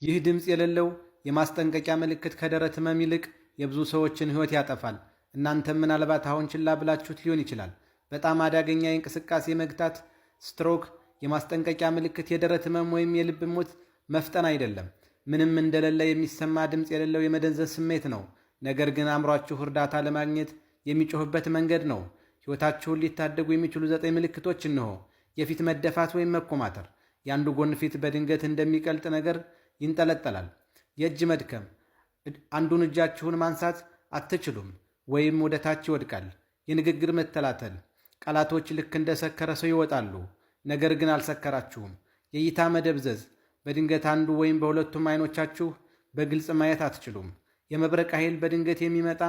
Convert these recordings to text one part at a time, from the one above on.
ይህ ድምፅ የሌለው የማስጠንቀቂያ ምልክት ከደረት ህመም ይልቅ የብዙ ሰዎችን ህይወት ያጠፋል። እናንተም ምናልባት አሁን ችላ ብላችሁት ሊሆን ይችላል። በጣም አደገኛ የእንቅስቃሴ መግታት፣ ስትሮክ፣ የማስጠንቀቂያ ምልክት የደረት ህመም ወይም የልብ ሞት መፍጠን አይደለም። ምንም እንደሌለ የሚሰማ ድምፅ የሌለው የመደንዘዝ ስሜት ነው። ነገር ግን አእምሯችሁ እርዳታ ለማግኘት የሚጮህበት መንገድ ነው። ሕይወታችሁን ሊታደጉ የሚችሉ 9 ምልክቶች እነሆ። የፊት መደፋት ወይም መኮማተር፣ የአንዱ ጎን ፊት በድንገት እንደሚቀልጥ ነገር ይንጠለጠላል። የእጅ መድከም፣ አንዱን እጃችሁን ማንሳት አትችሉም ወይም ወደ ታች ይወድቃል። የንግግር መተላተል፣ ቃላቶች ልክ እንደ ሰከረ ሰው ይወጣሉ፣ ነገር ግን አልሰከራችሁም። የእይታ መደብዘዝ፣ በድንገት አንዱ ወይም በሁለቱም አይኖቻችሁ በግልጽ ማየት አትችሉም። የመብረቅ ኃይል፣ በድንገት የሚመጣ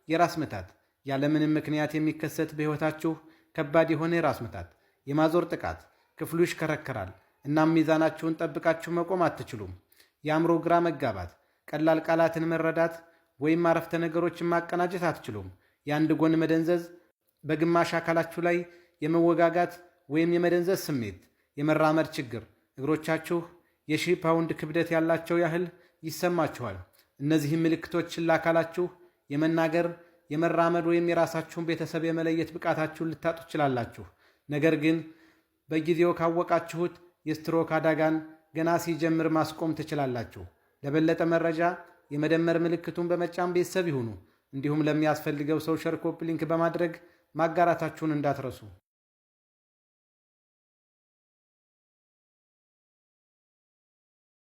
የራስ ምታት፣ ያለምንም ምክንያት የሚከሰት በሕይወታችሁ ከባድ የሆነ የራስ ምታት። የማዞር ጥቃት፣ ክፍሉ ይሽከረከራል እናም ሚዛናችሁን ጠብቃችሁ መቆም አትችሉም። የአእምሮ ግራ መጋባት፣ ቀላል ቃላትን መረዳት ወይም አረፍተ ነገሮችን ማቀናጀት አትችሉም። የአንድ ጎን መደንዘዝ፣ በግማሽ አካላችሁ ላይ የመወጋጋት ወይም የመደንዘዝ ስሜት። የመራመድ ችግር፣ እግሮቻችሁ የ1000 ፓውንድ ክብደት ያላቸው ያህል ይሰማችኋል። እነዚህም ምልክቶች ችላ ካላችሁ የመናገር፣ የመራመድ ወይም የራሳችሁን ቤተሰብ የመለየት ብቃታችሁን ልታጡ ትችላላችሁ። ነገር ግን በጊዜው ካወቃችሁት የስትሮክ አደጋን ገና ሲጀምር ማስቆም ትችላላችሁ። ለበለጠ መረጃ የመደመር ምልክቱን በመጫን ቤተሰብ ይሁኑ። እንዲሁም ለሚያስፈልገው ሰው ሸር፣ ኮፒ ሊንክ በማድረግ ማጋራታችሁን እንዳትረሱ።